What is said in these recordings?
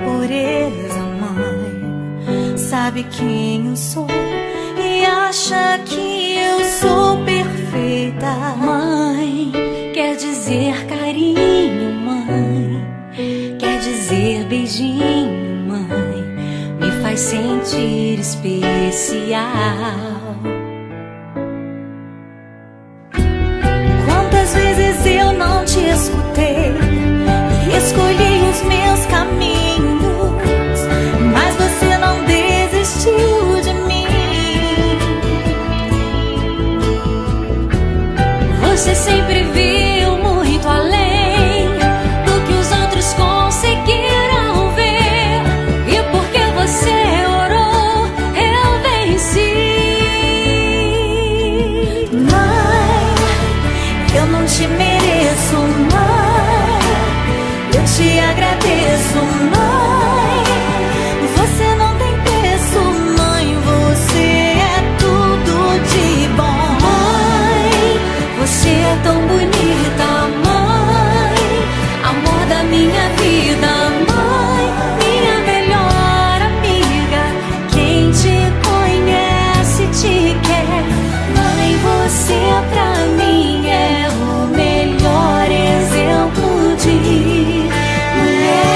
pureza, mãe. Sabe quem eu sou e acha que eu sou perfeita. Mãe, quer dizer carinho, mãe. Quer dizer beijinho, mãe. Me faz sentir especial. Quantas vezes eu não te escutei e escolhi os meus caminhos, mas você não desistiu de mim. Você sempre viu muito além do que os outros conseguiram ver, e porque você orou, eu venci. Mãe, eu não te mereço, mãe. Eu te agradeço, mãe. Você não tem preço, mãe. Você é tudo de bom, mãe. Você é tão bonita, mãe. Amor da minha vida, mãe. Minha melhor amiga. Quem te conhece te quer. Mãe, você pra mim é o melhor exemplo de mulher.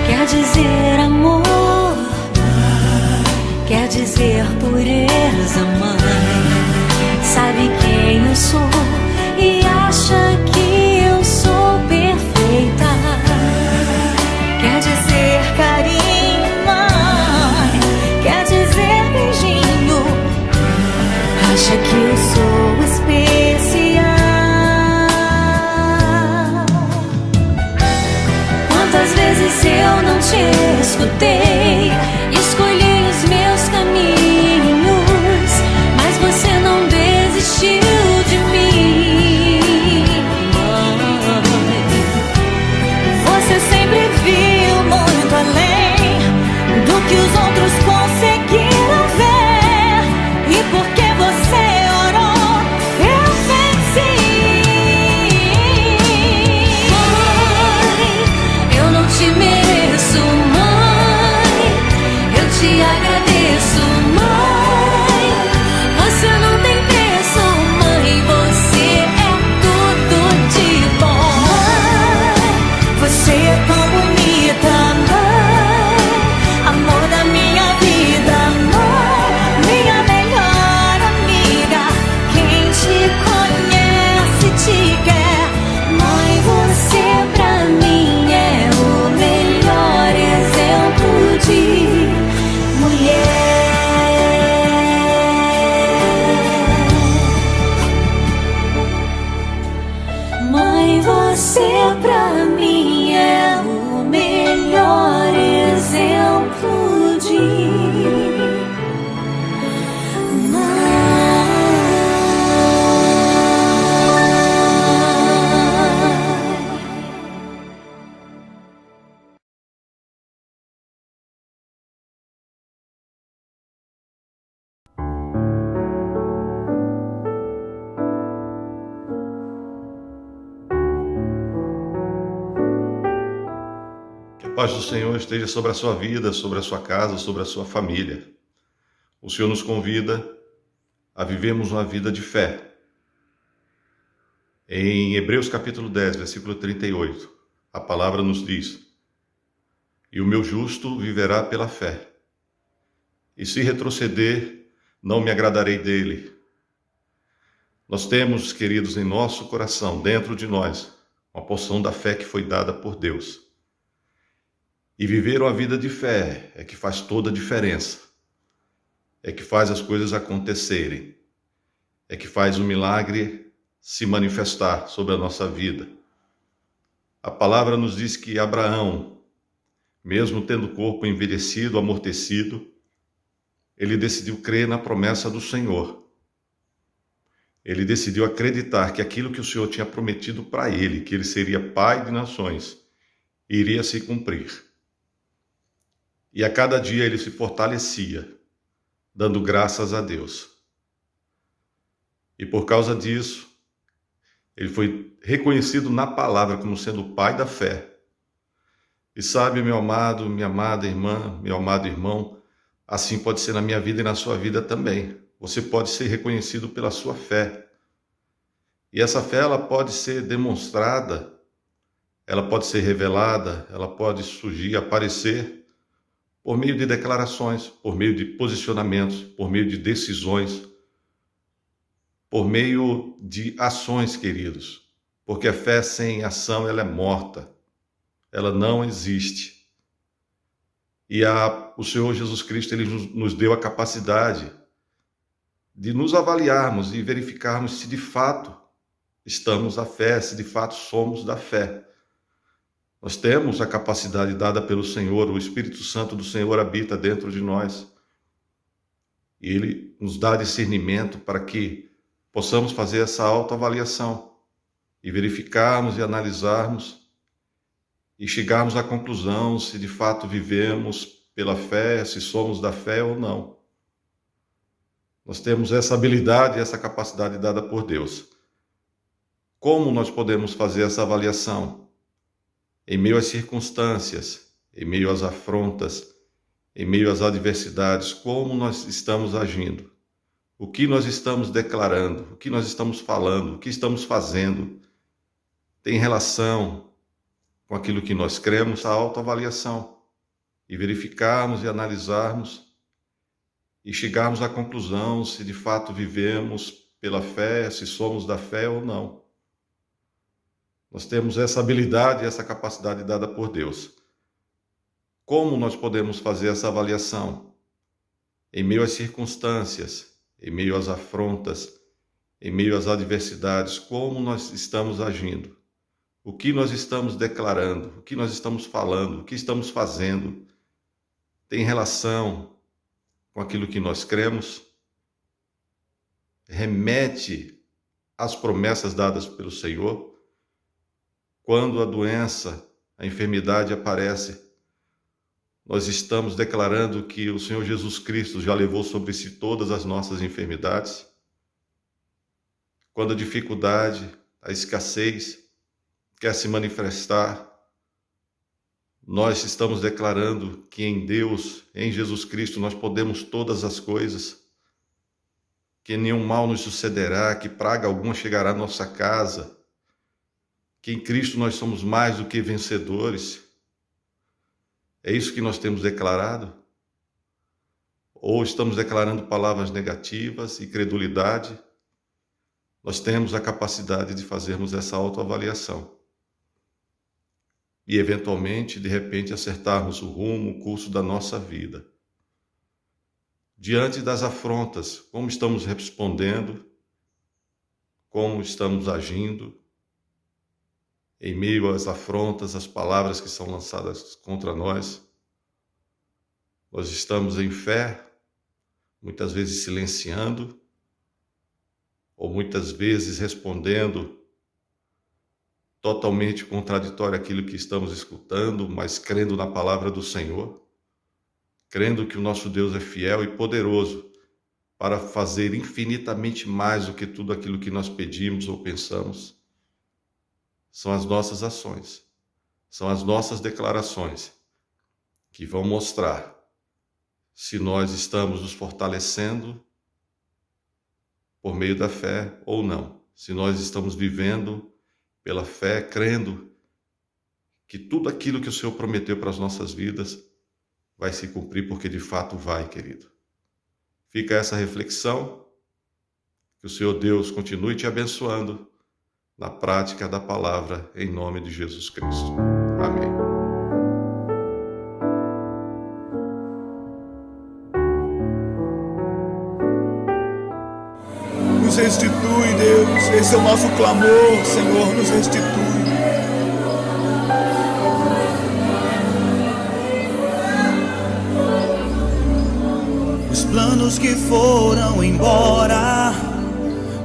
Quer dizer amor, quer dizer pureza, mãe. Sabe quem eu sou e acha que eu sou perfeita. Quer dizer carinho, mãe. Quer dizer beijinho. Acha que eu sou especial. Quantas vezes eu não te escutei, escolhi os meus caminhos, mas você não desistiu de mim. Você sempre viu muito além do que os outros conseguiram ver, e porque você orou, eu venci. Mãe, eu não te mereço, mãe. Eu te agradeço, mãe. Você não tem preço, mãe. Você é tudo de bom, mãe. Você é tão bonita, mãe. Amor da minha vida, mãe. Minha melhor amiga. Quem te conhece te quer. Mãe, você pra mim é o melhor exemplo de mulher. Mãe, você pra mim é o melhor exemplo de Que a paz do Senhor esteja sobre a sua vida, sobre a sua casa, sobre a sua família. O Senhor nos convida a vivermos uma vida de fé. Em Hebreus capítulo 10, versículo 38, a palavra nos diz: e o meu justo viverá pela fé, e se retroceder, não me agradarei dele. Nós temos, queridos, em nosso coração, dentro de nós, uma porção da fé que foi dada por Deus. E viver uma vida de fé é que faz toda a diferença. É que faz as coisas acontecerem. É que faz o milagre se manifestar sobre a nossa vida. A palavra nos diz que Abraão, mesmo tendo o corpo envelhecido, amortecido, ele decidiu crer na promessa do Senhor. Ele decidiu acreditar que aquilo que o Senhor tinha prometido para ele, que ele seria pai de nações, iria se cumprir. E a cada dia ele se fortalecia, dando graças a Deus. E por causa disso, ele foi reconhecido na palavra como sendo o pai da fé. E sabe, meu amado, minha amada irmã, meu amado irmão, assim pode ser na minha vida e na sua vida também. Você pode ser reconhecido pela sua fé. E essa fé, ela pode ser demonstrada, ela pode ser revelada, ela pode surgir, aparecer por meio de declarações, por meio de posicionamentos, por meio de decisões, por meio de ações, queridos. Porque a fé sem ação, ela é morta. Ela não existe. E o Senhor Jesus Cristo, ele nos deu a capacidade de nos avaliarmos e verificarmos se de fato estamos à fé, se de fato somos da fé. Nós temos a capacidade dada pelo Senhor, o Espírito Santo do Senhor habita dentro de nós. E ele nos dá discernimento para que possamos fazer essa autoavaliação e verificarmos e analisarmos e chegarmos à conclusão se de fato vivemos pela fé, se somos da fé ou não. Nós temos essa habilidade, essa capacidade dada por Deus. Como nós podemos fazer essa avaliação? Em meio às circunstâncias, em meio às afrontas, em meio às adversidades, como nós estamos agindo? O que nós estamos declarando? O que nós estamos falando? O que estamos fazendo? Tem relação com aquilo que nós cremos? A autoavaliação. E verificarmos e analisarmos e chegarmos à conclusão se de fato vivemos pela fé, se somos da fé ou não. Nós temos essa habilidade, essa capacidade dada por Deus. Como nós podemos fazer essa avaliação? Em meio às circunstâncias, em meio às afrontas, em meio às adversidades, como nós estamos agindo? O que nós estamos declarando? O que nós estamos falando? O que estamos fazendo? Tem relação com aquilo que nós cremos? Remete às promessas dadas pelo Senhor? Quando a doença, a enfermidade aparece, nós estamos declarando que o Senhor Jesus Cristo já levou sobre si todas as nossas enfermidades? Quando a dificuldade, a escassez quer se manifestar, nós estamos declarando que em Deus, em Jesus Cristo, nós podemos todas as coisas, que nenhum mal nos sucederá, que praga alguma chegará à nossa casa, que em Cristo nós somos mais do que vencedores. É isso que nós temos declarado? Ou estamos declarando palavras negativas e credulidade? Nós temos a capacidade de fazermos essa autoavaliação. E, eventualmente, de repente, acertarmos o rumo, o curso da nossa vida. Diante das afrontas, como estamos respondendo, como estamos agindo, em meio às afrontas, às palavras que são lançadas contra nós. Nós estamos em fé, muitas vezes silenciando, ou muitas vezes respondendo totalmente contraditório àquilo que estamos escutando, mas crendo na palavra do Senhor, crendo que o nosso Deus é fiel e poderoso para fazer infinitamente mais do que tudo aquilo que nós pedimos ou pensamos. São as nossas ações, são as nossas declarações que vão mostrar se nós estamos nos fortalecendo por meio da fé ou não. Se nós estamos vivendo pela fé, crendo que tudo aquilo que o Senhor prometeu para as nossas vidas vai se cumprir, porque de fato vai, querido. Fica essa reflexão, que o Senhor Deus continue te abençoando na prática da palavra, em nome de Jesus Cristo. Amém. Nos restitui, Deus. Esse é o nosso clamor, Senhor, nos restitui. Os planos que foram embora,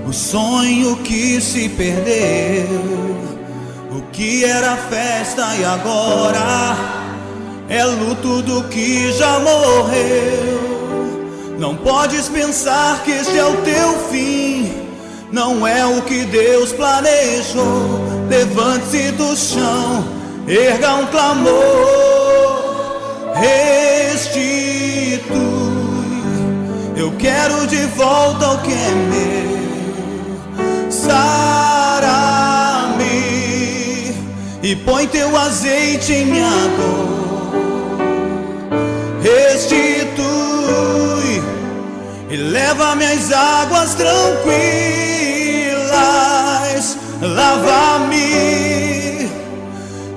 o sonho que se perdeu, o que era festa e agora é luto do que já morreu. Não podes pensar que este é o teu fim, não é o que Deus planejou. Levante-se do chão, erga um clamor, restitui. Eu quero de volta o que é meu. Sara-me e põe teu azeite em minha dor. Restitui e leva-me às águas tranquilas. Lava-me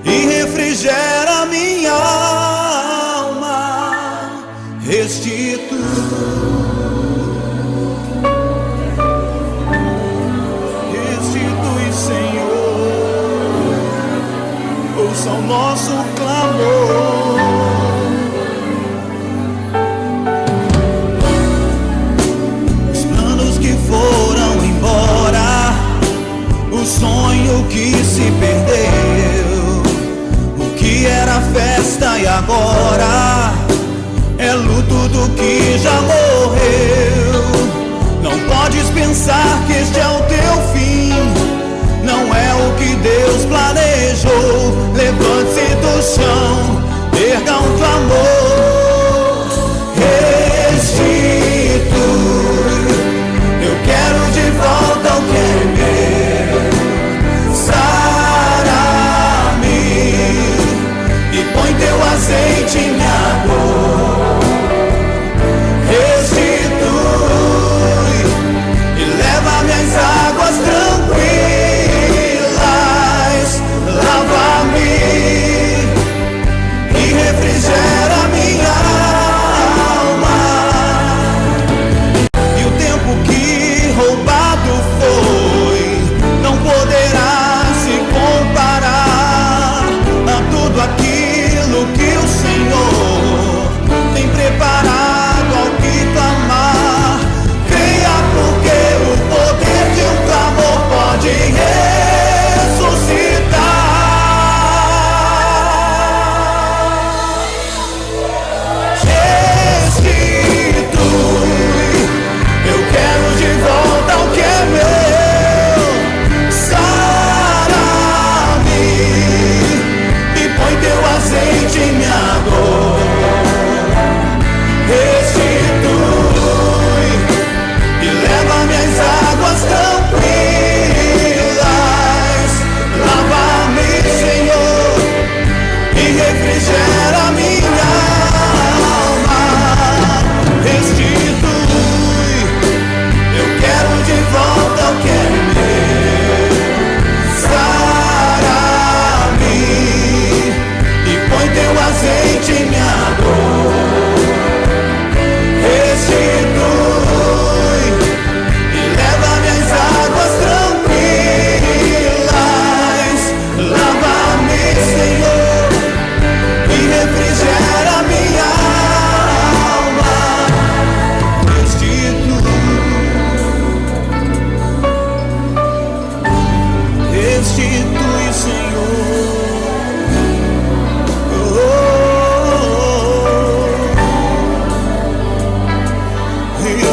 e refrigera minha alma. Restitui. Restitui, Senhor. Ouça o nosso clamor. Foram embora, o sonho que se perdeu, o que era festa e agora é luto do que já morreu. Não podes pensar que este é o teu fim, não é o que Deus planejou. Levante-se do chão, erga um clamor, restitui. Eu quero de volta o que é meu. Sara-me e põe teu azeite em minha dor. Restitui e leva-me às águas tranquilas. Lava-me e refrigera minha alma. E o tempo que roubado foi, não poderá se comparar a tudo aquilo que o Senhor tem preparado ao que clamar. Creia, porque o poder de um clamor pode ressuscitar. Restitui. Eu quero de volta o que é meu. Sara-me e põe teu azeite em minha dor. Restitui e leva-me às águas tranquilas. Lava-me, Senhor, e refrigera minha alma. Restitui. Eu quero de volta o que é meu. Sara-me e põe teu azeite em minha dor. Restitui e leva-me às águas tranquilas. Lava-me, Senhor, e refrigera minha alma. Restitui, Senhor.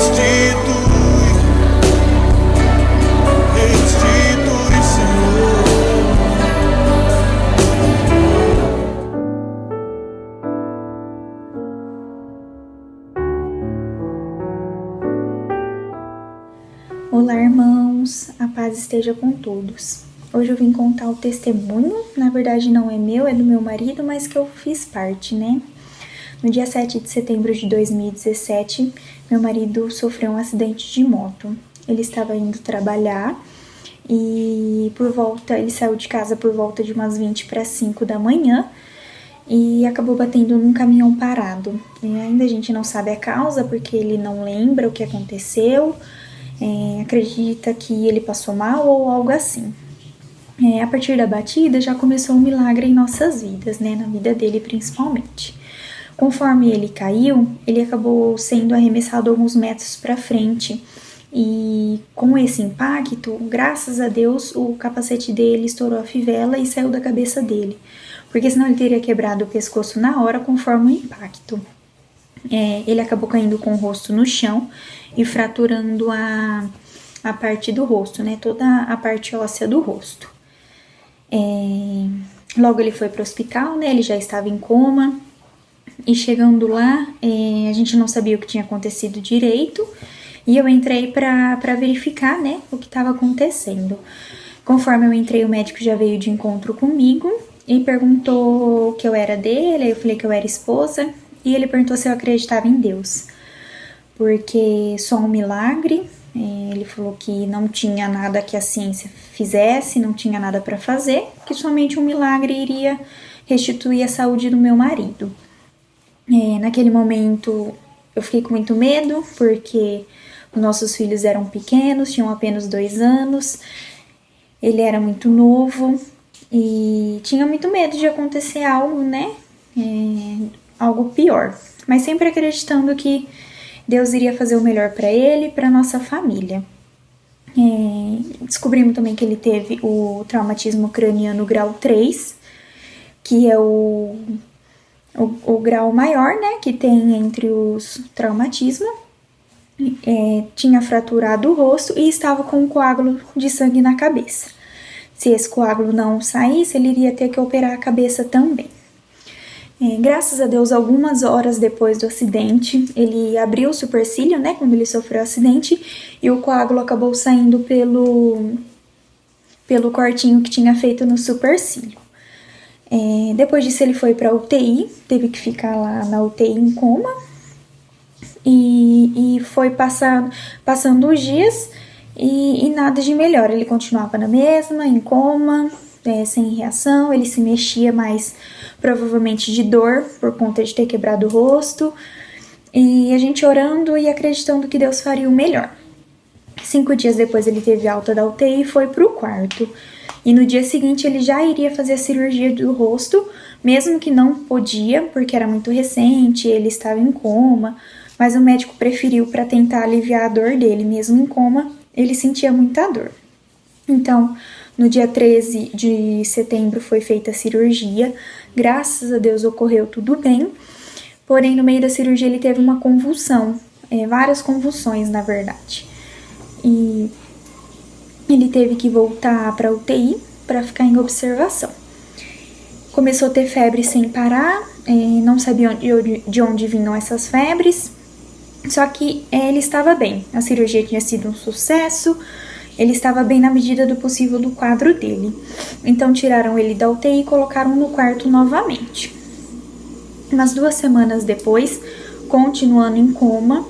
Restitui, restitui, Senhor. Olá, irmãos, a paz esteja com todos. Hoje eu vim contar o testemunho, na verdade não é meu, é do meu marido, mas que eu fiz parte, né? No dia 7 de setembro de 2017, meu marido sofreu um acidente de moto. Ele estava indo trabalhar e ele saiu de casa por volta de umas 20:45 da manhã e acabou batendo num caminhão parado. E ainda a gente não sabe a causa, porque ele não lembra o que aconteceu, acredita que ele passou mal ou algo assim. A partir da batida já começou um milagre em nossas vidas, né? Na vida dele principalmente. Conforme ele caiu, ele acabou sendo arremessado alguns metros para frente e com esse impacto, graças a Deus, o capacete dele estourou a fivela e saiu da cabeça dele. porque senão ele teria quebrado o pescoço na hora conforme o impacto. Ele acabou caindo com o rosto no chão e fraturando a parte do rosto, né? Toda a parte óssea do rosto. Logo ele foi para o hospital, né? Ele já estava em coma. E chegando lá, a gente não sabia o que tinha acontecido direito. E eu entrei para verificar, né? O que estava acontecendo. Conforme eu entrei, o médico já veio de encontro comigo e perguntou que eu era dele. Aí eu falei que eu era esposa. E ele perguntou se eu acreditava em Deus. Porque só um milagre. Ele falou que não tinha nada que a ciência fizesse, não tinha nada para fazer, que somente um milagre iria restituir a saúde do meu marido. Naquele momento eu fiquei com muito medo, porque os nossos filhos eram pequenos, tinham apenas 2 anos, ele era muito novo e tinha muito medo de acontecer algo, né? Algo pior, mas sempre acreditando que Deus iria fazer o melhor para ele e para nossa família. Descobrimos também que ele teve o traumatismo craniano grau 3, que é o grau maior, né, que tem entre os traumatismos. Tinha fraturado o rosto e estava com um coágulo de sangue na cabeça. Se esse coágulo não saísse, ele iria ter que operar a cabeça também. Graças a Deus, algumas horas depois do acidente, ele abriu o supercílio, né, quando ele sofreu o acidente, e o coágulo acabou saindo pelo cortinho que tinha feito no supercílio. Depois disso, ele foi para UTI, teve que ficar lá na UTI em coma, e foi passando os dias e nada de melhor. Ele continuava na mesma, em coma, sem reação, ele se mexia, mas provavelmente de dor, por conta de ter quebrado o rosto, e a gente orando e acreditando que Deus faria o melhor. 5 dias depois ele teve alta da UTI e foi pro quarto, e no dia seguinte ele já iria fazer a cirurgia do rosto, mesmo que não podia, porque era muito recente, ele estava em coma, mas o médico preferiu para tentar aliviar a dor dele, mesmo em coma, ele sentia muita dor. Então, no dia 13 de setembro foi feita a cirurgia, graças a Deus ocorreu tudo bem, porém no meio da cirurgia ele teve uma convulsão, várias convulsões na verdade, e ele teve que voltar para UTI para ficar em observação. Começou a ter febre sem parar, não sabia de onde vinham essas febres, só que ele estava bem, a cirurgia tinha sido um sucesso, ele estava bem na medida do possível do quadro dele. Então tiraram ele da UTI e colocaram no quarto novamente. Umas 2 semanas depois, continuando em coma,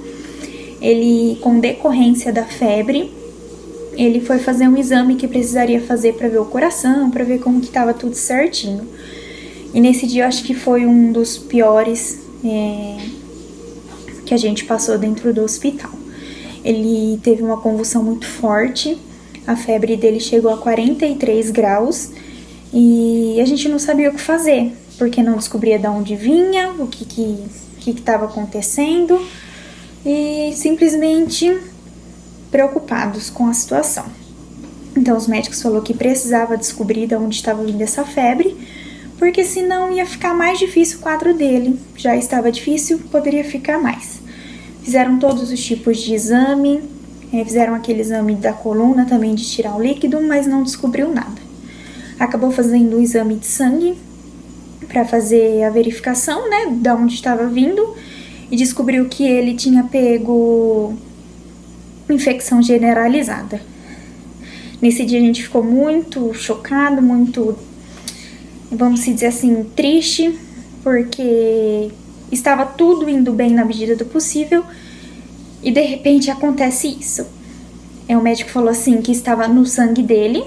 ele, com decorrência da febre, ele foi fazer um exame que precisaria fazer para ver o coração, para ver como que estava tudo certinho. E nesse dia eu acho que foi um dos piores que a gente passou dentro do hospital. Ele teve uma convulsão muito forte, a febre dele chegou a 43 graus e a gente não sabia o que fazer, porque não descobria de onde vinha, o que estava acontecendo e simplesmente preocupados com a situação. Então os médicos falaram que precisava descobrir de onde estava vindo essa febre, porque senão ia ficar mais difícil o quadro dele, já estava difícil, poderia ficar mais. Fizeram todos os tipos de exame, fizeram aquele exame da coluna também de tirar o líquido, mas não descobriu nada. Acabou fazendo um exame de sangue para fazer a verificação, né, de onde estava vindo, e descobriu que ele tinha pego infecção generalizada. Nesse dia a gente ficou muito chocado, muito, vamos dizer assim, triste, porque estava tudo indo bem na medida do possível e de repente acontece isso. O médico falou assim que estava no sangue dele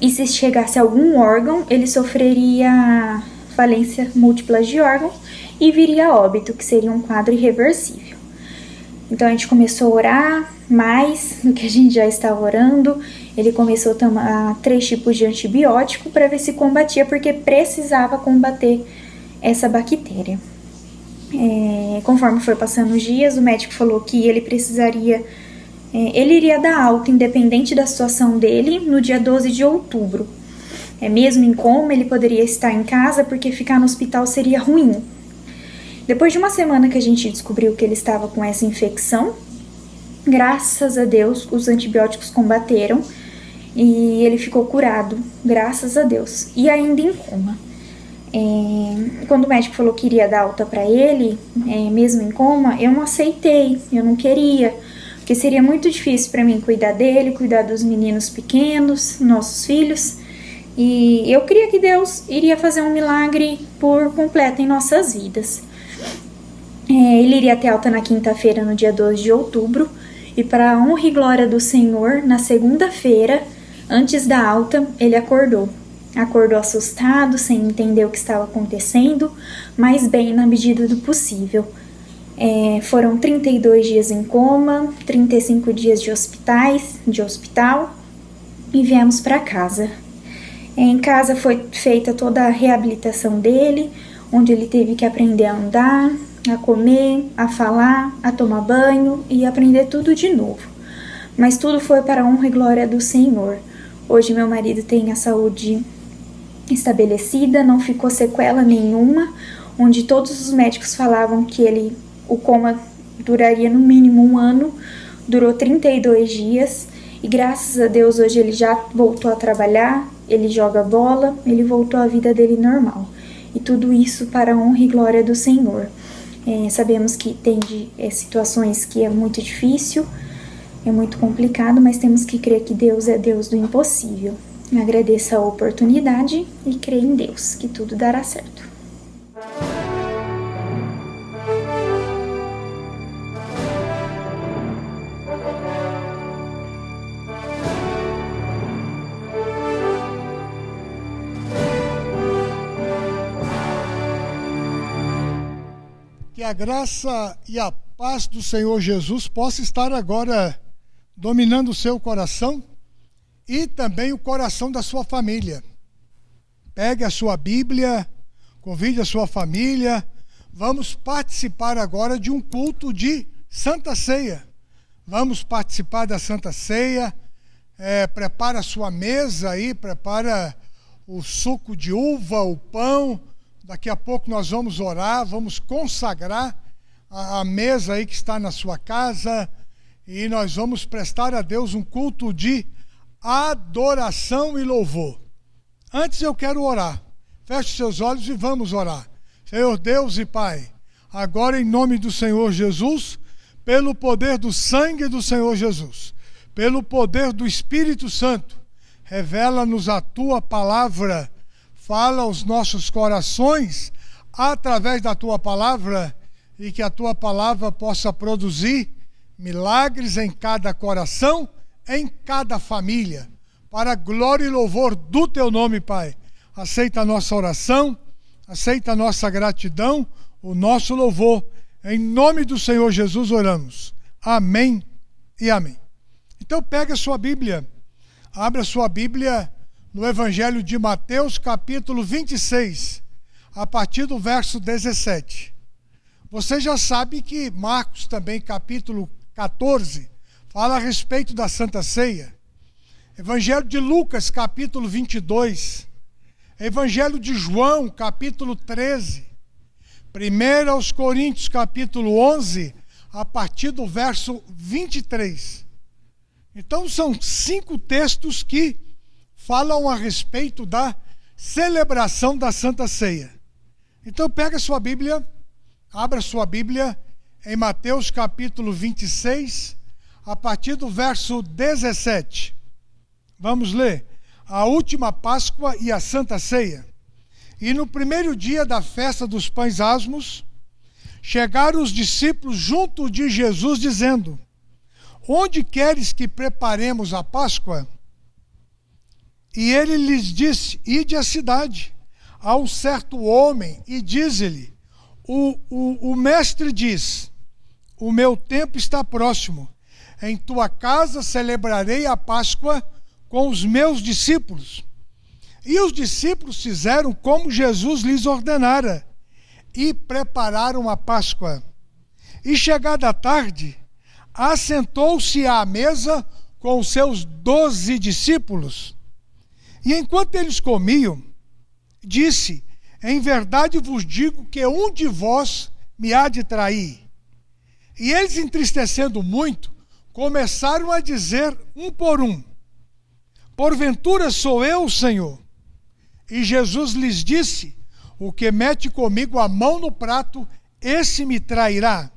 e se chegasse a algum órgão, ele sofreria falência múltipla de órgãos e viria a óbito, que seria um quadro irreversível. Então a gente começou a orar mais do que a gente já estava orando. Ele começou a tomar 3 tipos de antibiótico para ver se combatia, porque precisava combater essa bactéria. Conforme foi passando os dias, o médico falou que ele precisaria, ele iria dar alta, independente da situação dele, no dia 12 de outubro. Mesmo em coma, ele poderia estar em casa porque ficar no hospital seria ruim. Depois de uma semana que a gente descobriu que ele estava com essa infecção, graças a Deus, os antibióticos combateram e ele ficou curado, graças a Deus, e ainda em coma. Quando o médico falou que iria dar alta para ele, mesmo em coma, eu não aceitei, eu não queria, porque seria muito difícil para mim cuidar dele, cuidar dos meninos pequenos, nossos filhos, e eu queria que Deus iria fazer um milagre por completo em nossas vidas. Ele iria ter alta na quinta-feira, no dia 12 de outubro, e para a honra e glória do Senhor, na segunda-feira, antes da alta, ele acordou. Acordou assustado, sem entender o que estava acontecendo, mas bem na medida do possível. Foram 32 dias em coma, 35 dias de hospital, e viemos para casa. Em casa foi feita toda a reabilitação dele, onde ele teve que aprender a andar, a comer, a falar, a tomar banho e aprender tudo de novo. Mas tudo foi para a honra e glória do Senhor. Hoje meu marido tem a saúde estabelecida, não ficou sequela nenhuma, onde todos os médicos falavam que o coma duraria no mínimo 1 ano, durou 32 dias e graças a Deus hoje ele já voltou a trabalhar, ele joga bola, ele voltou à vida dele normal. E tudo isso para a honra e glória do Senhor. Sabemos que tem situações que é muito difícil, é muito complicado, mas temos que crer que Deus é Deus do impossível. Agradeço a oportunidade e creio em Deus, que tudo dará certo. Que a graça e a paz do Senhor Jesus possa estar agora dominando o seu coração e também o coração da sua família. Pegue a sua Bíblia, convide a sua família. Vamos participar agora de um culto de Santa Ceia. Vamos participar da Santa Ceia. Prepara a sua mesa aí, prepara o suco de uva, o pão. Daqui a pouco nós vamos orar, vamos consagrar a mesa aí que está na sua casa e nós vamos prestar a Deus um culto de adoração e louvor. Antes eu quero orar. Feche seus olhos e vamos orar. Senhor Deus e Pai, agora em nome do Senhor Jesus, pelo poder do sangue do Senhor Jesus, pelo poder do Espírito Santo, revela-nos a Tua palavra. Fala aos nossos corações através da Tua palavra e que a Tua palavra possa produzir milagres em cada coração, em cada família, para a glória e louvor do Teu nome, Pai. Aceita a nossa oração, aceita a nossa gratidão, o nosso louvor. Em nome do Senhor Jesus oramos. Amém e amém. Então pega a sua Bíblia, abre a sua Bíblia no Evangelho de Mateus, capítulo 26, a partir do verso 17. Você já sabe que Marcos também, capítulo 14, fala a respeito da Santa Ceia. Evangelho de Lucas, capítulo 22. Evangelho de João, capítulo 13. 1 aos Coríntios, capítulo 11, a partir do verso 23. Então são 5 textos que falam a respeito da celebração da Santa Ceia. Então pega a sua Bíblia, abra sua Bíblia em Mateus capítulo 26, a partir do verso 17. Vamos ler. A última Páscoa e a Santa Ceia. E no primeiro dia da festa dos pães asmos, chegaram os discípulos junto de Jesus, dizendo: onde queres que preparemos a Páscoa? E ele lhes disse: ide à cidade, a um certo homem, e dize-lhe: o mestre diz, o meu tempo está próximo, em tua casa celebrarei a Páscoa com os meus discípulos. E os discípulos fizeram como Jesus lhes ordenara, e prepararam a Páscoa. E chegada a tarde, assentou-se à mesa com os seus 12 discípulos. E enquanto eles comiam, disse: em verdade vos digo que um de vós me há de trair. E eles, entristecendo muito, começaram a dizer um por um: porventura sou eu, Senhor? E Jesus lhes disse: o que mete comigo a mão no prato, esse me trairá.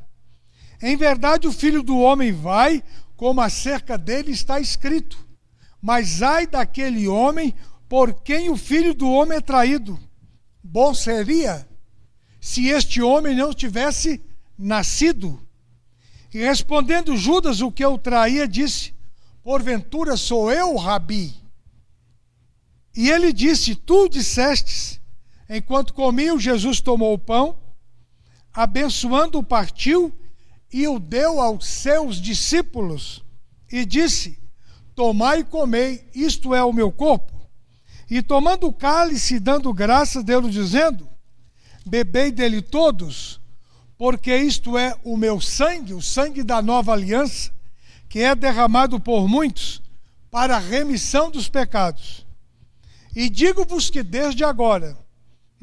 Em verdade o Filho do Homem vai, como acerca dele está escrito. Mas ai daquele homem por quem o Filho do Homem é traído. Bom seria se este homem não tivesse nascido. E respondendo Judas, o que o traía, disse: porventura sou eu, Rabi? E ele disse: tu dissestes. Enquanto comiam, Jesus tomou o pão, abençoando-o, partiu e o deu aos seus discípulos e disse: tomai e comei, isto é o meu corpo. E tomando o cálice e dando graças, deu-lhe dizendo: bebei dele todos, porque isto é o meu sangue, o sangue da nova aliança, que é derramado por muitos para a remissão dos pecados. E digo-vos que desde agora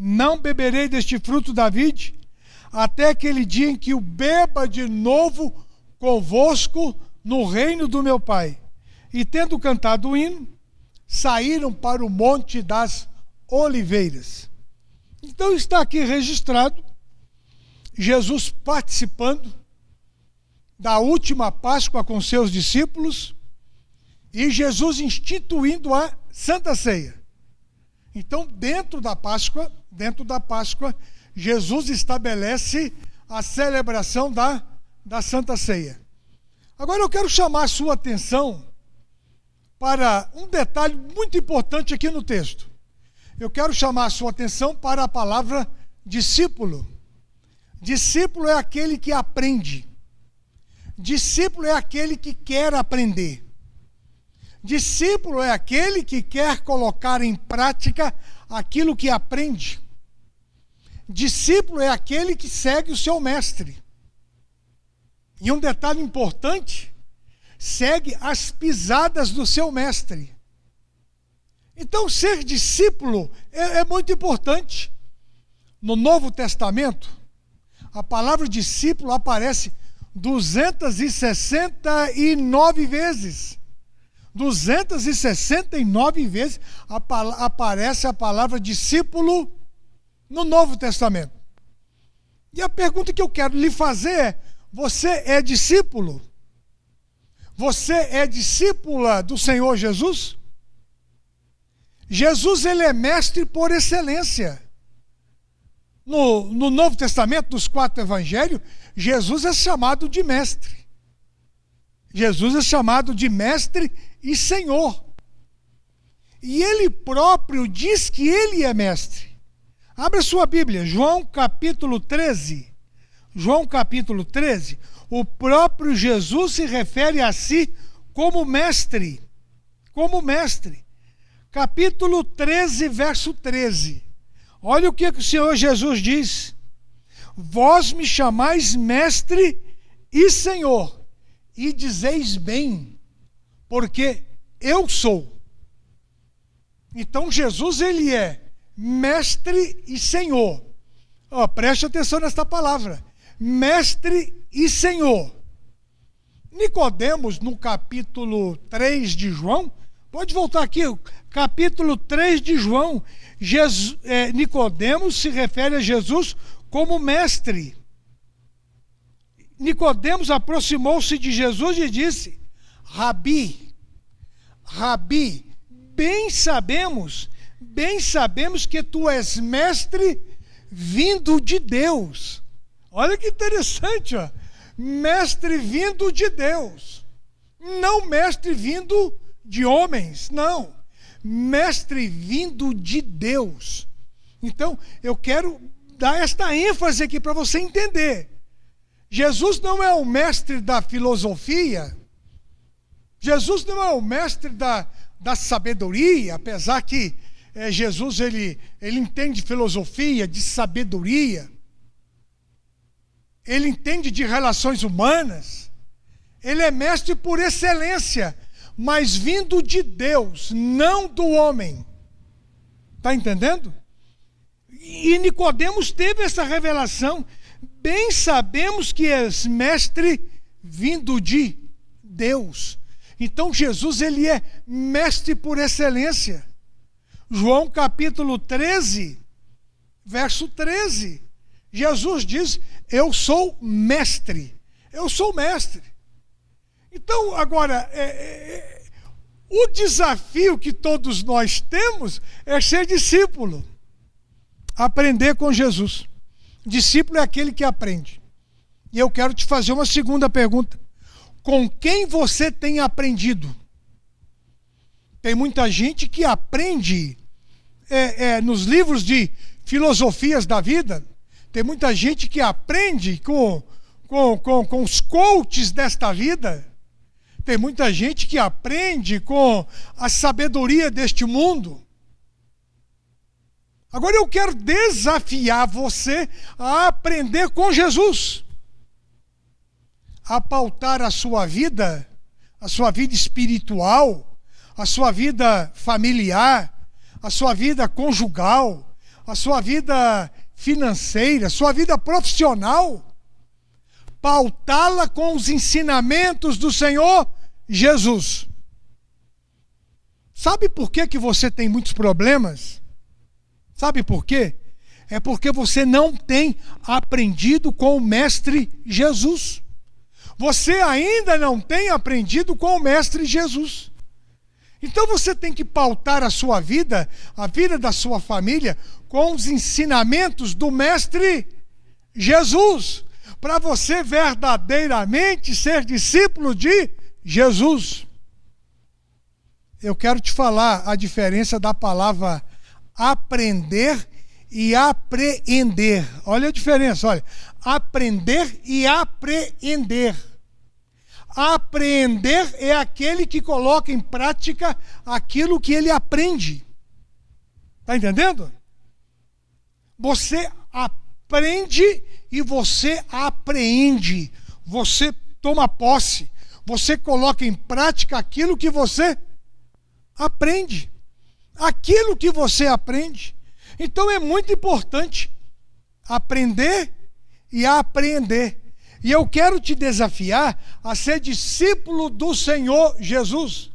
não beberei deste fruto da vide, até aquele dia em que o beba de novo convosco no reino do meu Pai. E tendo cantado o hino, saíram para o Monte das Oliveiras. Então está aqui registrado Jesus participando da última Páscoa com seus discípulos e Jesus instituindo a Santa Ceia. Então, dentro da Páscoa, Jesus estabelece a celebração da Santa Ceia. Agora eu quero chamar a sua atenção para um detalhe muito importante aqui no texto. Eu quero chamar a sua atenção para a palavra discípulo. Discípulo é aquele que aprende. Discípulo é aquele que quer aprender. Discípulo é aquele que quer colocar em prática aquilo que aprende. Discípulo é aquele que segue o seu mestre. E um detalhe importante, segue as pisadas do seu mestre. Então, ser discípulo é muito importante. No Novo Testamento, a palavra discípulo aparece 269 vezes. 269 vezes aparece a palavra discípulo no Novo Testamento. E a pergunta que eu quero lhe fazer é: você é discípulo? Você é discípula do Senhor Jesus? Jesus, ele é mestre por excelência. No Novo Testamento, nos 4 evangelhos, Jesus é chamado de mestre. Jesus é chamado de mestre e Senhor. E ele próprio diz que ele é mestre. Abra sua Bíblia, João capítulo 13. João capítulo 13, o próprio Jesus se refere a si como mestre. Como mestre. Capítulo 13, verso 13. Olha o que o Senhor Jesus diz: vós me chamais mestre e Senhor, e dizeis bem, porque eu sou. Então Jesus, ele é mestre e Senhor. Preste atenção nesta palavra: mestre e Senhor. Nicodemos, no capítulo 3 de João, pode voltar aqui, capítulo 3 de João, Nicodemos se refere a Jesus como mestre. Nicodemos aproximou-se de Jesus e disse: Rabi, Rabi, bem sabemos que tu és mestre vindo de Deus. Olha que interessante, ó. Mestre vindo de Deus. Não mestre vindo de homens, não. Mestre vindo de Deus. Então, eu quero dar esta ênfase aqui para você entender. Jesus não é o mestre da filosofia. Jesus não é o mestre da sabedoria, apesar que Jesus ele entende de filosofia, de sabedoria. Ele entende de relações humanas. Ele é mestre por excelência, mas vindo de Deus, não do homem. Está entendendo? E Nicodemos teve essa revelação. Bem sabemos que és mestre vindo de Deus. Então Jesus, ele é mestre por excelência. João capítulo 13, verso 13. Jesus diz, eu sou mestre. Eu sou mestre. Então, agora, o desafio que todos nós temos é ser discípulo. Aprender com Jesus. Discípulo é aquele que aprende. E eu quero te fazer uma segunda pergunta. Com quem você tem aprendido? Tem muita gente que aprende nos livros de filosofias da vida. Tem muita gente que aprende com os coaches desta vida. Tem muita gente que aprende com a sabedoria deste mundo. Agora eu quero desafiar você a aprender com Jesus. A pautar a sua vida espiritual, a sua vida familiar, a sua vida conjugal, a sua vida financeira, a sua vida profissional. Pautá-la com os ensinamentos do Senhor Jesus. Sabe por que você tem muitos problemas? Sabe por quê? É porque você não tem aprendido com o Mestre Jesus. Você ainda não tem aprendido com o Mestre Jesus. Então você tem que pautar a sua vida, a vida da sua família, com os ensinamentos do Mestre Jesus, para você verdadeiramente ser discípulo de Jesus. Eu quero te falar a diferença da palavra aprender e apreender. Olha a diferença, olha. Aprender e apreender. Apreender é aquele que coloca em prática aquilo que ele aprende. Está entendendo? Você aprende e você apreende. Você toma posse. Você coloca em prática aquilo que você aprende. Aquilo que você aprende. Então é muito importante aprender e apreender. E eu quero te desafiar a ser discípulo do Senhor Jesus.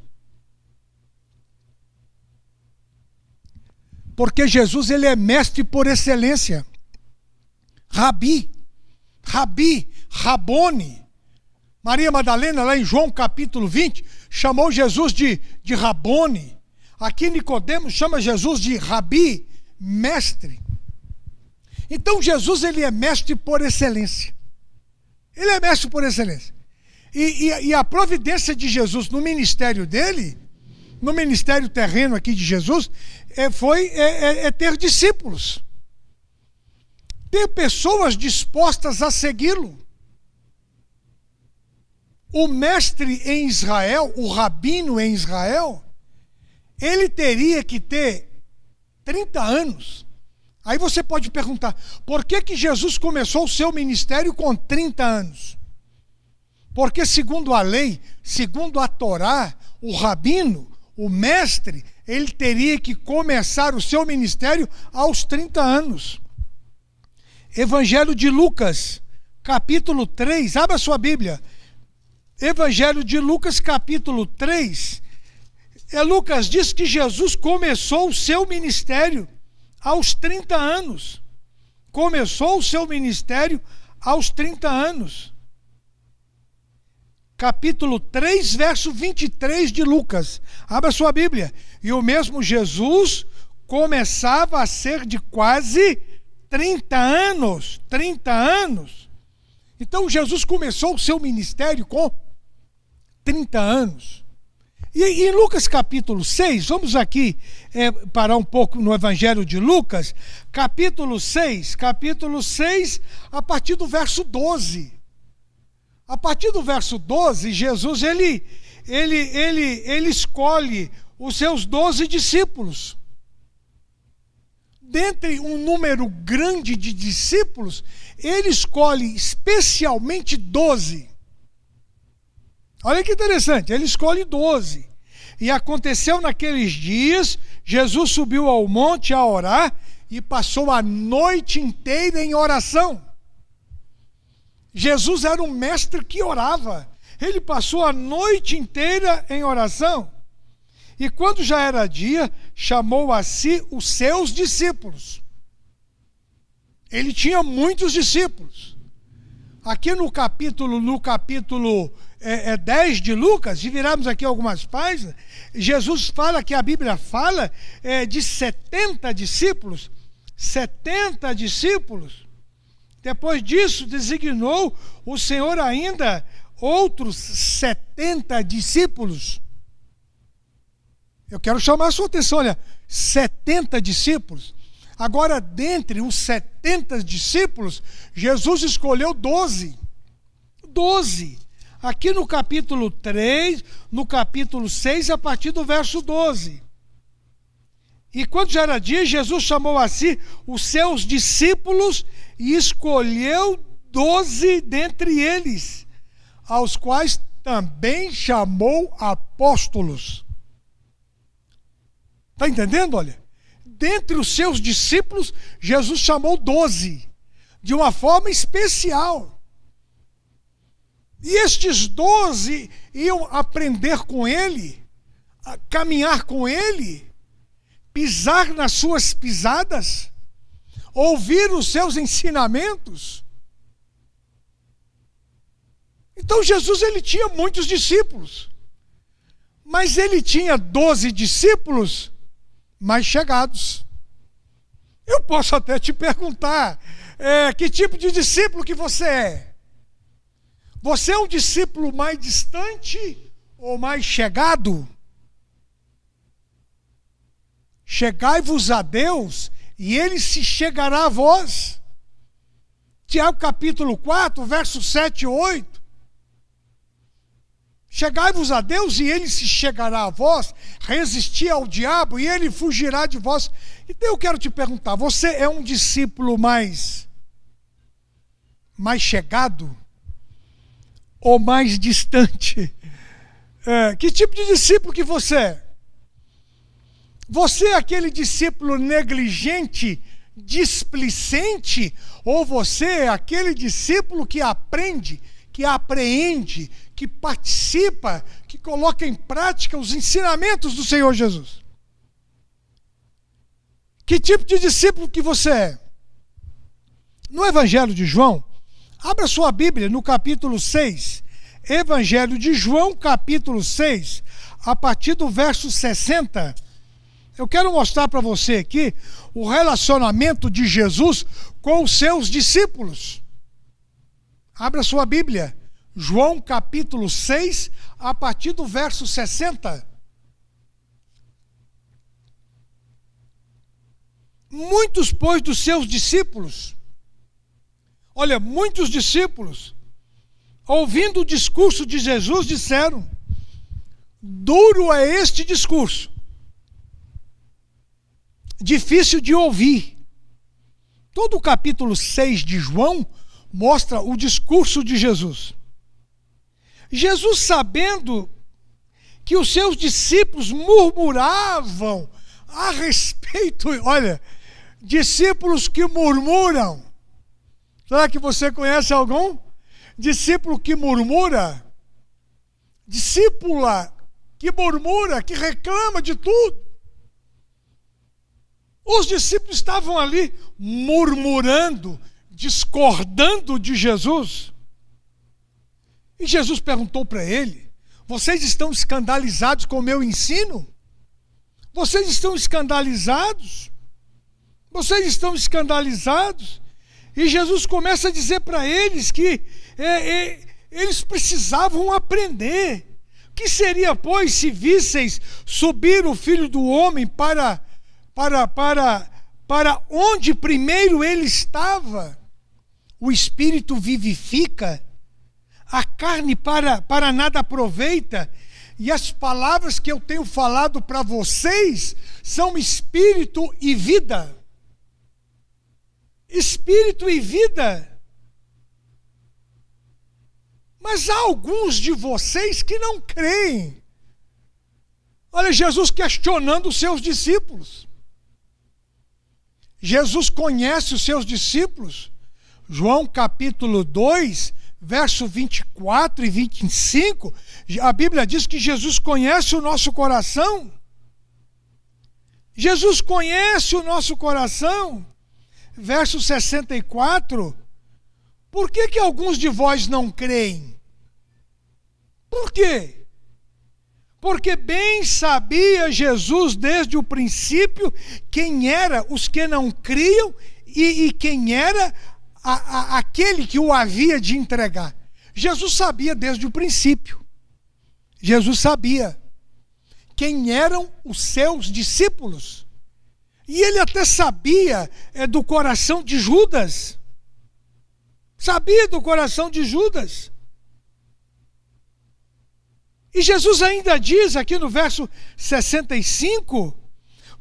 Porque Jesus, ele é mestre por excelência. Rabi, Rabone. Maria Madalena, lá em João capítulo 20, chamou Jesus de Rabone. Aqui Nicodemos chama Jesus de Rabi, mestre. Então Jesus, ele é mestre por excelência. Ele é mestre por excelência. E a providência de Jesus no ministério dele, no ministério terreno aqui de Jesus, foi ter discípulos. Ter pessoas dispostas a segui-lo. O mestre em Israel, o rabino em Israel, ele teria que ter 30 anos. Aí você pode perguntar, por que Jesus começou o seu ministério com 30 anos? Porque segundo a lei, segundo a Torá, o rabino, o mestre, ele teria que começar o seu ministério aos 30 anos. Evangelho de Lucas, capítulo 3, abra sua Bíblia. Evangelho de Lucas, capítulo 3. Lucas diz que Jesus começou o seu ministério aos 30 anos. Começou o seu ministério aos 30 anos. Capítulo 3, verso 23 de Lucas. Abra sua Bíblia. E o mesmo Jesus começava a ser de quase 30 anos. 30 anos. Então Jesus começou o seu ministério com 30 anos. E em Lucas capítulo 6, vamos aqui parar um pouco no Evangelho de Lucas, capítulo 6, a partir do verso 12. A partir do verso 12, Jesus ele escolhe os seus 12 discípulos. Dentre um número grande de discípulos, ele escolhe especialmente 12. Olha que interessante, ele escolhe 12. E aconteceu naqueles dias, Jesus subiu ao monte a orar e passou a noite inteira em oração. Jesus era um mestre que orava. Ele passou a noite inteira em oração. E quando já era dia, chamou a si os seus discípulos. Ele tinha muitos discípulos. Aqui no capítulo 10 de Lucas, se virarmos aqui algumas páginas, Jesus fala que a Bíblia fala de 70 discípulos. 70 discípulos. Depois disso, designou o Senhor ainda outros 70 discípulos. Eu quero chamar a sua atenção, olha, 70 discípulos. Agora, dentre os 70 discípulos, Jesus escolheu 12. 12. Aqui no capítulo 3, no capítulo 6, a partir do verso 12. E quando já era dia, Jesus chamou a si os seus discípulos e escolheu 12 dentre eles, aos quais também chamou apóstolos. Está entendendo? Olha, dentre os seus discípulos, Jesus chamou 12, de uma forma especial. E estes 12 iam aprender com ele, caminhar com ele, pisar nas suas pisadas, ouvir os seus ensinamentos. Então Jesus, ele tinha muitos discípulos, mas ele tinha 12 discípulos mais chegados. Eu posso até te perguntar, que tipo de discípulo que você é? Você é um discípulo mais distante ou mais chegado? Chegai-vos a Deus, e ele se chegará a vós. Tiago capítulo 4, versos 7 e 8. Chegai-vos a Deus, e ele se chegará a vós. Resisti ao diabo, e ele fugirá de vós. Então eu quero te perguntar, você é um discípulo mais chegado ou mais distante? Que tipo de discípulo que você é? Você é aquele discípulo negligente, displicente, ou você é aquele discípulo que aprende, que apreende, que participa, que coloca em prática os ensinamentos do Senhor Jesus? Que tipo de discípulo que você é? No Evangelho de João, abra sua Bíblia no capítulo 6. Evangelho de João, capítulo 6, a partir do verso 60. Eu quero mostrar para você aqui o relacionamento de Jesus com os seus discípulos. Abra sua Bíblia. João capítulo 6, a partir do verso 60. Muitos, pois, dos seus discípulos, olha, muitos discípulos, ouvindo o discurso de Jesus, disseram: duro é este discurso, difícil de ouvir. Todo o capítulo 6 de João mostra o discurso de Jesus. Jesus, sabendo que os seus discípulos murmuravam a respeito, olha, discípulos que murmuram. Será que você conhece algum discípulo que murmura? Discípula que murmura, que reclama de tudo. Os discípulos estavam ali murmurando, discordando de Jesus. E Jesus perguntou para ele: vocês estão escandalizados com o meu ensino? Vocês estão escandalizados? Vocês estão escandalizados? E Jesus começa a dizer para eles que eles precisavam aprender. O que seria, pois, se visseis subir o Filho do Homem para onde primeiro ele estava? O Espírito vivifica, a carne para nada aproveita, e as palavras que eu tenho falado para vocês são espírito e vida. Espírito e vida. Mas há alguns de vocês que não creem. Olha, Jesus questionando os seus discípulos. Jesus conhece os seus discípulos. João capítulo 2, verso 24 e 25, a Bíblia diz que Jesus conhece o nosso coração. Jesus conhece o nosso coração. Verso 64, por que alguns de vós não creem? Por quê? Porque bem sabia Jesus desde o princípio quem eram os que não criam e quem era aquele que o havia de entregar. Jesus sabia desde o princípio. Jesus sabia quem eram os seus discípulos. E ele até sabia do coração de Judas. Sabia do coração de Judas. E Jesus ainda diz aqui no verso 65,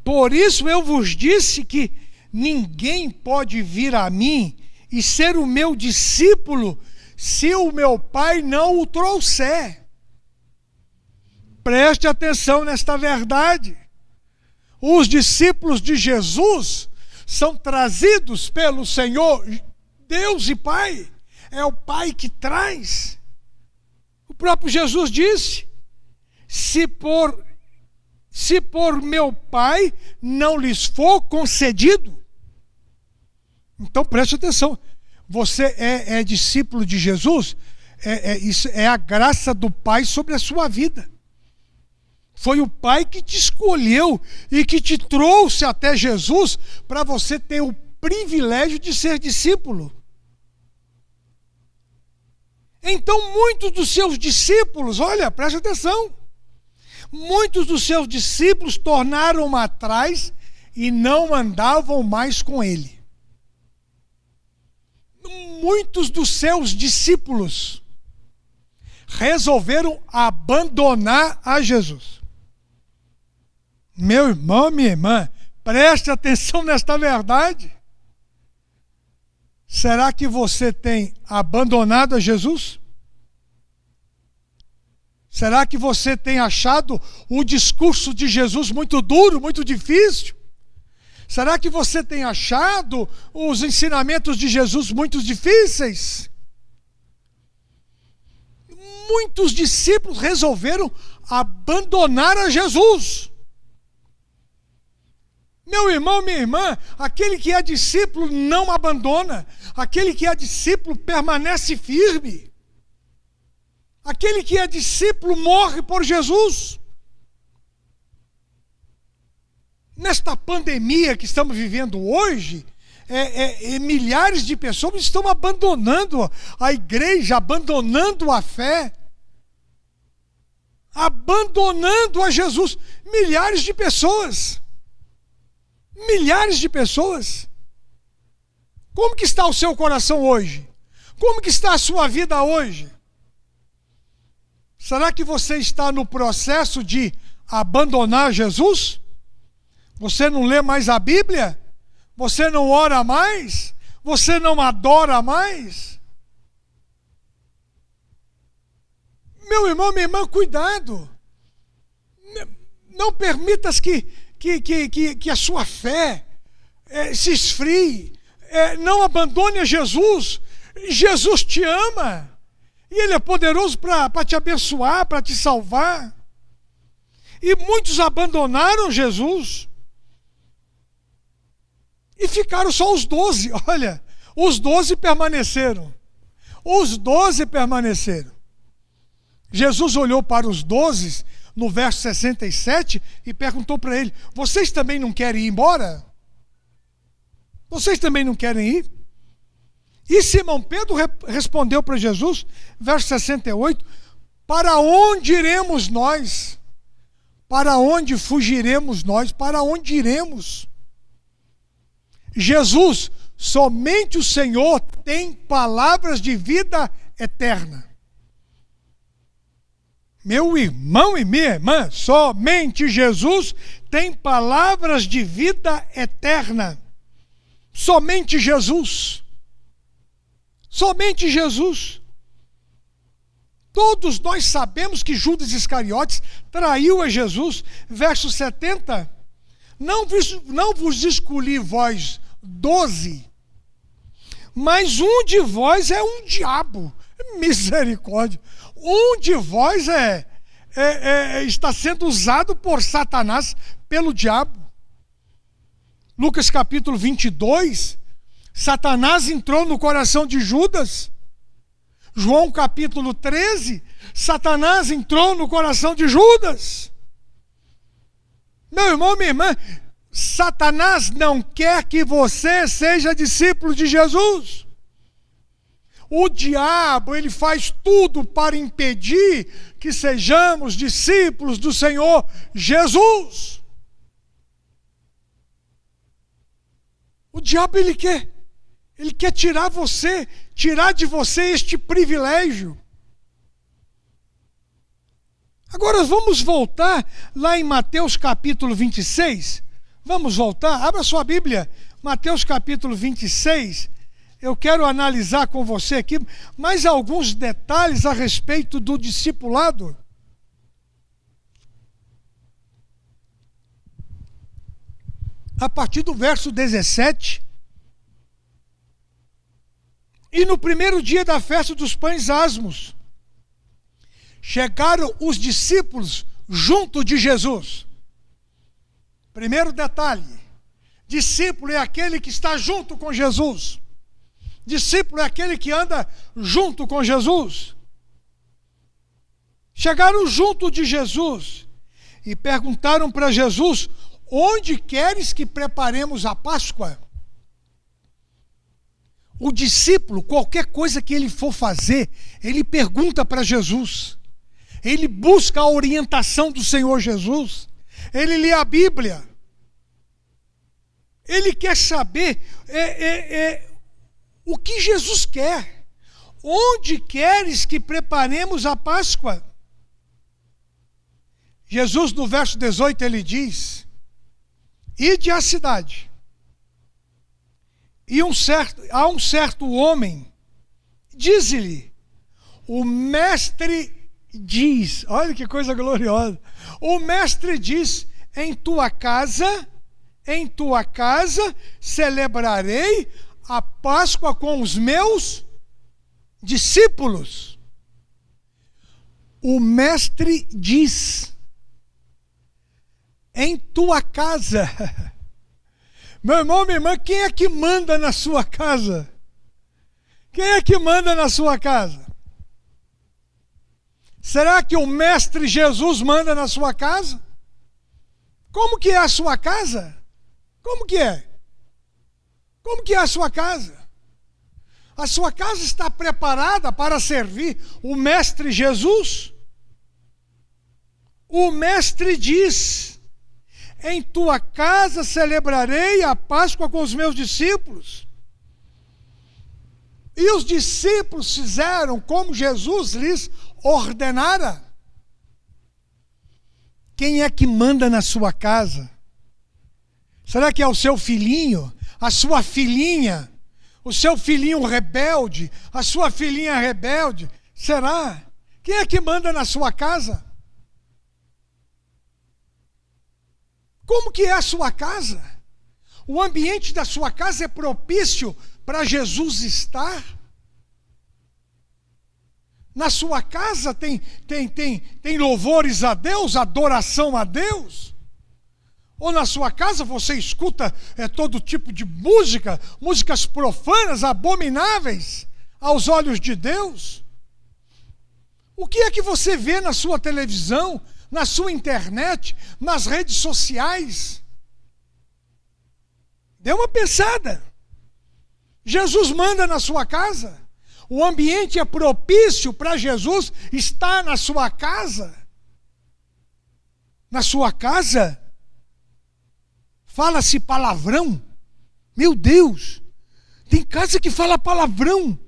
por isso eu vos disse que ninguém pode vir a mim e ser o meu discípulo se o meu Pai não o trouxer. Preste atenção nesta verdade. Os discípulos de Jesus são trazidos pelo Senhor, Deus e Pai. É o Pai que traz. O próprio Jesus disse, se por meu Pai não lhes for concedido. Então preste atenção, você é discípulo de Jesus, isso é a graça do Pai sobre a sua vida. Foi o Pai que te escolheu e que te trouxe até Jesus para você ter o privilégio de ser discípulo. Então muitos dos seus discípulos, olha, preste atenção, muitos dos seus discípulos tornaram atrás e não andavam mais com ele. Muitos dos seus discípulos resolveram abandonar a Jesus. Meu irmão, minha irmã, preste atenção nesta verdade. Será que você tem abandonado a Jesus? Será que você tem achado o discurso de Jesus muito duro, muito difícil? Será que você tem achado os ensinamentos de Jesus muito difíceis? Muitos discípulos resolveram abandonar a Jesus. Meu irmão, minha irmã, aquele que é discípulo não abandona. Aquele que é discípulo permanece firme. Aquele que é discípulo morre por Jesus. Nesta pandemia que estamos vivendo hoje, milhares de pessoas estão abandonando a igreja, abandonando a fé, abandonando a Jesus. Milhares de pessoas. Milhares de pessoas. Como que está o seu coração hoje? Como que está a sua vida hoje? Será que você está no processo de abandonar Jesus? Você não lê mais a Bíblia? Você não ora mais? Você não adora mais? Meu irmão, minha irmã, cuidado. Não permitas que a sua fé se esfrie. Não abandone a Jesus. Jesus te ama. E Ele é poderoso para te abençoar, para te salvar. E muitos abandonaram Jesus. E ficaram só os 12. Olha, os 12 permaneceram. Os 12 permaneceram. Jesus olhou para os 12 no verso 67 e perguntou para ele: vocês também não querem ir embora? Vocês também não querem ir? E Simão Pedro respondeu para Jesus, verso 68, para onde iremos nós? Para onde fugiremos nós? Para onde iremos? Jesus, somente o Senhor tem palavras de vida eterna. Meu irmão e minha irmã, somente Jesus tem palavras de vida eterna. Somente Jesus. Somente Jesus. Todos nós sabemos que Judas Iscariotes traiu a Jesus. Verso 70. Não vos escolhi vós 12, mas um de vós é um diabo. Misericórdia. Um de vós está sendo usado por Satanás, pelo diabo. Lucas capítulo 22, Satanás entrou no coração de Judas. João capítulo 13, Satanás entrou no coração de Judas. Meu irmão, minha irmã, Satanás não quer que você seja discípulo de Jesus. O diabo, ele faz tudo para impedir que sejamos discípulos do Senhor Jesus. O diabo, ele quer tirar de você este privilégio. Agora vamos voltar lá em Mateus capítulo 26. Vamos voltar, abra sua Bíblia, Mateus capítulo 26. Eu quero analisar com você aqui mais alguns detalhes a respeito do discipulado. A partir do verso 17. E no primeiro dia da festa dos pães asmos, chegaram os discípulos junto de Jesus. Primeiro detalhe: discípulo é aquele que está junto com Jesus. Discípulo é aquele que anda junto com Jesus. Chegaram junto de Jesus e perguntaram para Jesus: onde queres que preparemos a Páscoa? O discípulo, qualquer coisa que ele for fazer, ele pergunta para Jesus. Ele busca a orientação do Senhor Jesus. Ele lê a Bíblia. Ele quer saber o que Jesus quer. Onde queres que preparemos a Páscoa? Jesus, no verso 18, ele diz: ide à cidade. E há um certo homem, diz-lhe, o mestre diz, olha que coisa gloriosa, o mestre diz, em tua casa celebrarei a Páscoa com os meus discípulos. O mestre diz, em tua casa. Meu irmão, minha irmã, quem é que manda na sua casa? Quem é que manda na sua casa? Será que o Mestre Jesus manda na sua casa? Como que é a sua casa? Como que é? Como que é a sua casa? A sua casa está preparada para servir o Mestre Jesus? O Mestre diz: em tua casa celebrarei a Páscoa com os meus discípulos. E os discípulos fizeram como Jesus lhes ordenara. Quem é que manda na sua casa? Será que é o seu filhinho, a sua filhinha, o seu filhinho rebelde, a sua filhinha rebelde? Será? Quem é que manda na sua casa? Como que é a sua casa? O ambiente da sua casa é propício para Jesus estar? Na sua casa tem louvores a Deus, adoração a Deus? Ou na sua casa você escuta todo tipo de música, músicas profanas, abomináveis aos olhos de Deus? O que é que você vê na sua televisão, na sua internet, nas redes sociais? Dê uma pensada. Jesus manda na sua casa? O ambiente é propício para Jesus estar na sua casa? Na sua casa fala-se palavrão? Meu Deus! Tem casa que fala palavrão.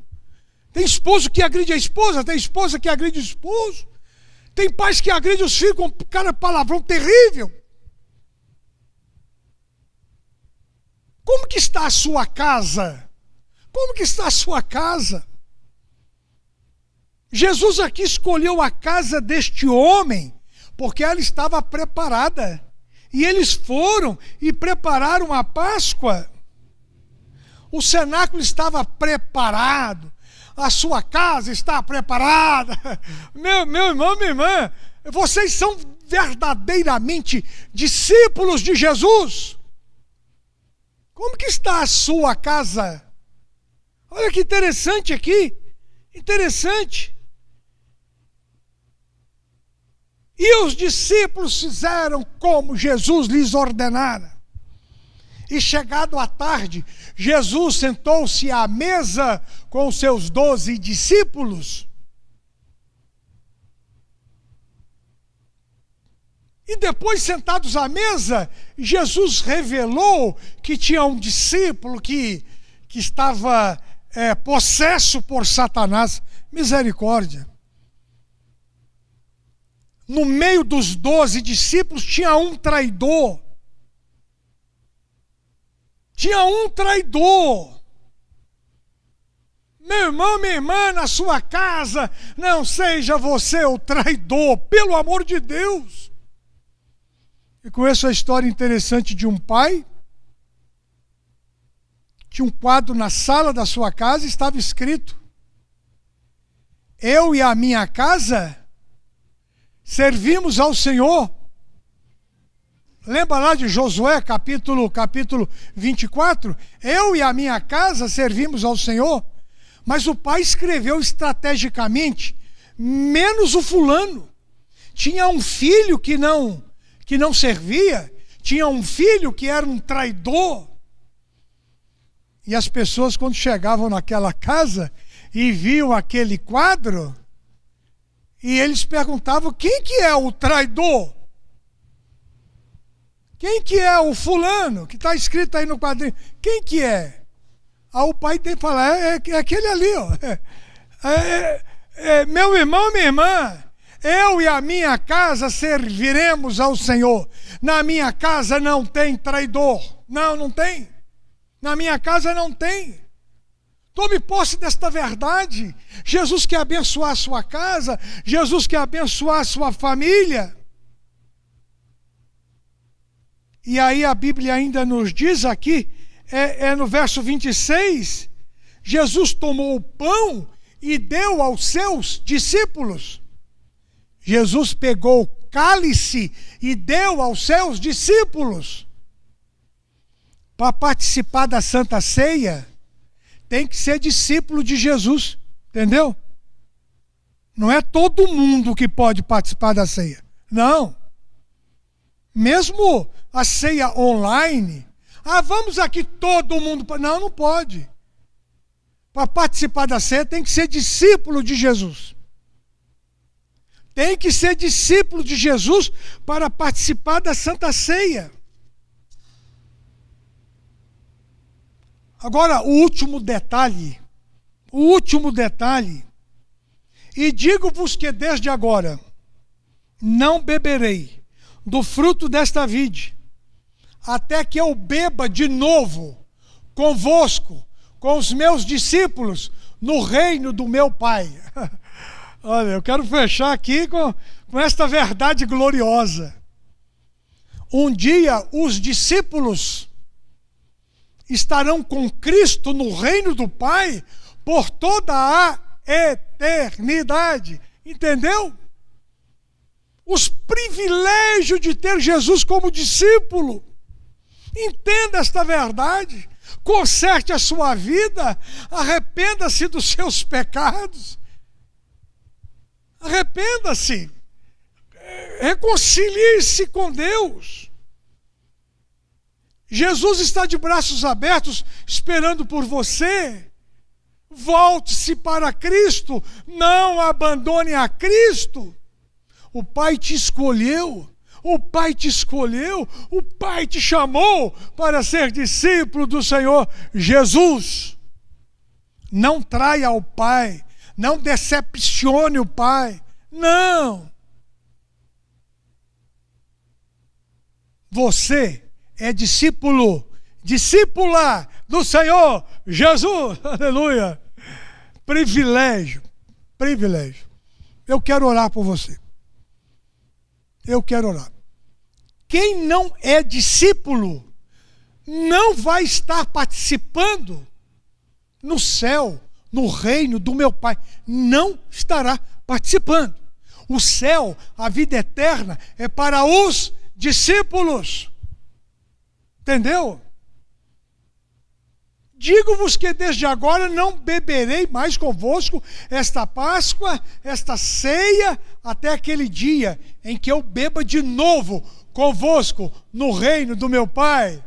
Tem esposo que agride a esposa, tem esposa que agride o esposo. Tem pais que agridem os filhos com cada palavrão terrível. Como que está a sua casa? Como que está a sua casa? Jesus aqui escolheu a casa deste homem porque ela estava preparada. E eles foram e prepararam a Páscoa. O cenáculo estava preparado. A sua casa está preparada. Meu irmão, minha irmã, vocês são verdadeiramente discípulos de Jesus. Como que está a sua casa? Olha que interessante aqui. Interessante. E os discípulos fizeram como Jesus lhes ordenara. E chegado à tarde, Jesus sentou-se à mesa com os seus 12 discípulos. E depois, sentados à mesa, Jesus revelou que tinha um discípulo que estava possesso por Satanás. Misericórdia. No meio dos 12 discípulos tinha um traidor. Tinha um traidor. Meu irmão, minha irmã, na sua casa, não seja você o traidor, pelo amor de Deus. Eu conheço a história interessante de um pai. Tinha um quadro na sala da sua casa e estava escrito: eu e a minha casa servimos ao Senhor. Lembra lá de Josué, capítulo 24? Eu e a minha casa servimos ao Senhor. Mas o pai escreveu estrategicamente, menos o fulano. Tinha um filho que não servia, tinha um filho que era um traidor. E as pessoas, quando chegavam naquela casa e viam aquele quadro, e eles perguntavam: quem que é o traidor? Quem que é o fulano que está escrito aí no quadrinho? Quem que é? Aí o pai tem que falar: é aquele ali, ó. Meu irmão, minha irmã, eu e a minha casa serviremos ao Senhor. Na minha casa não tem traidor. Não tem. Na minha casa não tem. Tome posse desta verdade. Jesus quer abençoar a sua casa. Jesus quer abençoar a sua família. E aí a Bíblia ainda nos diz aqui, no verso 26, Jesus tomou o pão e deu aos seus discípulos. Jesus pegou o cálice e deu aos seus discípulos. Para participar da Santa Ceia, tem que ser discípulo de Jesus, entendeu? Não é todo mundo que pode participar da ceia, não. Mesmo a ceia online, vamos aqui todo mundo, não pode. Para participar da ceia tem que ser discípulo de Jesus. Tem que ser discípulo de Jesus para participar da Santa Ceia. Agora, o último detalhe, e digo-vos que desde agora não beberei do fruto desta vide, até que eu beba de novo convosco, com os meus discípulos, no reino do meu Pai. Olha, eu quero fechar aqui com esta verdade gloriosa. Um dia os discípulos estarão com Cristo no reino do Pai por toda a eternidade. Entendeu? Os privilégios de ter Jesus como discípulo. Entenda esta verdade. Conserte a sua vida. Arrependa-se dos seus pecados. Arrependa-se. Reconcilie-se com Deus. Jesus está de braços abertos esperando por você. Volte-se para Cristo. Não abandone a Cristo. O Pai te escolheu. O Pai te escolheu. O Pai te chamou para ser discípulo do Senhor Jesus. Não traia o Pai. Não decepcione o Pai. Não. Você é discípula do Senhor Jesus. Aleluia. Privilégio. privilégio. Eu quero orar por você. Eu quero orar. Quem não é discípulo não vai estar participando no céu, no reino do meu Pai. Não estará participando. O céu, a vida eterna, é para os discípulos. Entendeu? Digo-vos que desde agora não beberei mais convosco esta Páscoa, esta ceia, até aquele dia em que eu beba de novo convosco no reino do meu Pai.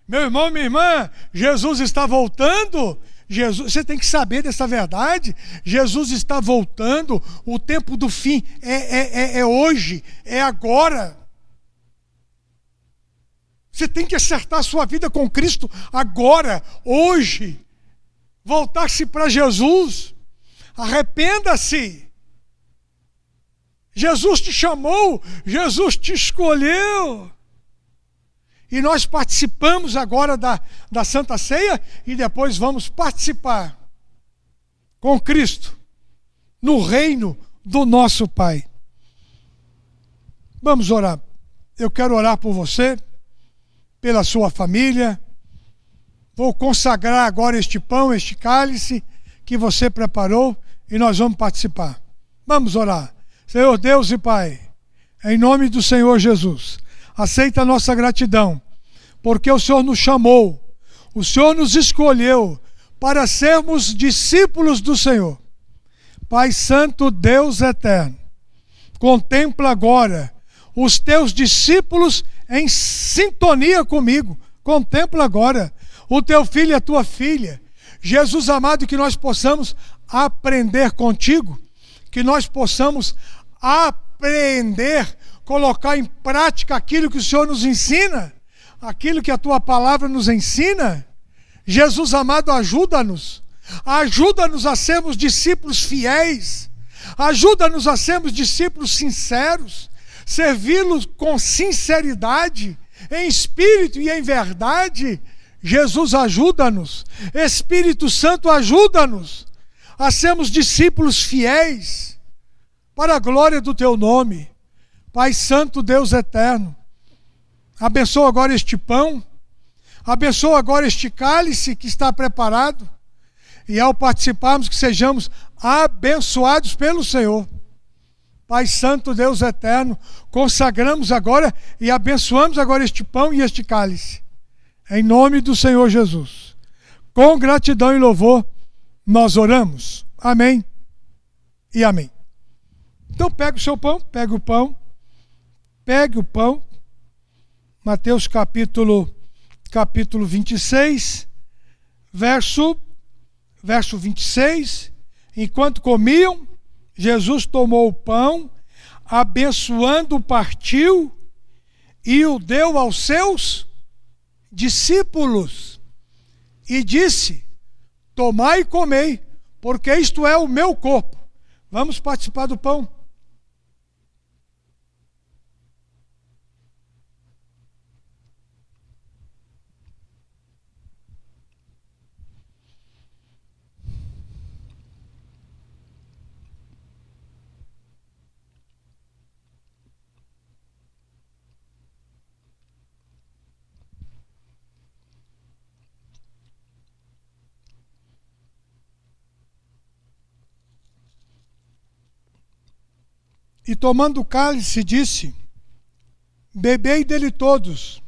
Meu irmão, minha irmã, Jesus está voltando. Você tem que saber dessa verdade. Jesus está voltando. O tempo do fim é hoje, é agora. Você tem que acertar a sua vida com Cristo agora, hoje. Voltar-se para Jesus. Arrependa-se. Jesus te chamou, Jesus te escolheu. E nós participamos agora da Santa Ceia e depois vamos participar com Cristo no reino do nosso Pai. Vamos orar. Eu quero orar por você, pela sua família. Vou consagrar agora este pão, este cálice que você preparou e nós vamos participar. Vamos orar. Senhor Deus e Pai, em nome do Senhor Jesus, aceita a nossa gratidão, porque o Senhor nos chamou, o Senhor nos escolheu para sermos discípulos do Senhor. Pai Santo, Deus eterno, contempla agora os teus discípulos em sintonia comigo. Contempla agora o teu filho e a tua filha. Jesus amado, que nós possamos aprender contigo, que nós possamos aprender, colocar em prática aquilo que o Senhor nos ensina, aquilo que a tua palavra nos ensina. Jesus amado, ajuda-nos a sermos discípulos fiéis, ajuda-nos a sermos discípulos sinceros, servi-los com sinceridade, em espírito e em verdade. Jesus, ajuda-nos. Espírito Santo, ajuda-nos a sermos discípulos fiéis, para a glória do teu nome. Pai Santo, Deus eterno, abençoa agora este pão, abençoa agora este cálice que está preparado, e ao participarmos que sejamos abençoados pelo Senhor. Pai Santo, Deus eterno, consagramos agora e abençoamos agora este pão e este cálice, em nome do Senhor Jesus. Com gratidão e louvor nós oramos. Amém e amém. Então pega o seu pão, pegue o pão. Mateus capítulo 26, verso 26. Enquanto comiam, Jesus tomou o pão, abençoando, partiu e o deu aos seus discípulos. E disse: tomai e comei, porque isto é o meu corpo. Vamos participar do pão. E tomando o cálice, disse: bebei dele todos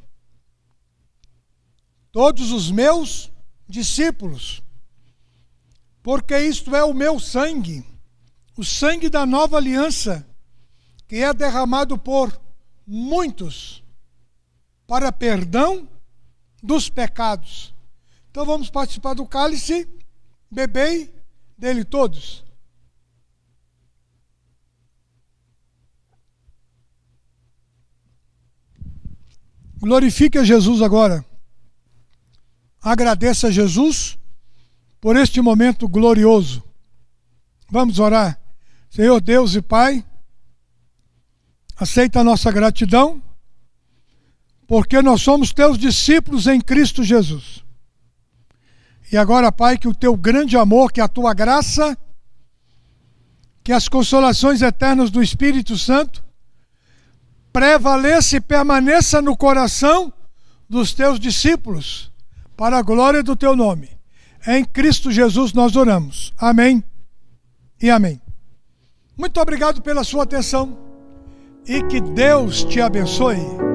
os meus discípulos, porque isto é o meu sangue, o sangue da nova aliança, que é derramado por muitos para perdão dos pecados. Então vamos participar do cálice. Bebei dele todos. Glorifique a Jesus agora. Agradeça a Jesus por este momento glorioso. Vamos orar. Senhor Deus e Pai, aceita a nossa gratidão, porque nós somos teus discípulos em Cristo Jesus. E agora, Pai, que o teu grande amor, que a tua graça que as consolações eternas do Espírito Santo prevaleça e permaneça no coração dos teus discípulos, para a glória do teu nome. Em Cristo Jesus nós oramos. Amém e amém. Muito obrigado pela sua atenção e que Deus te abençoe.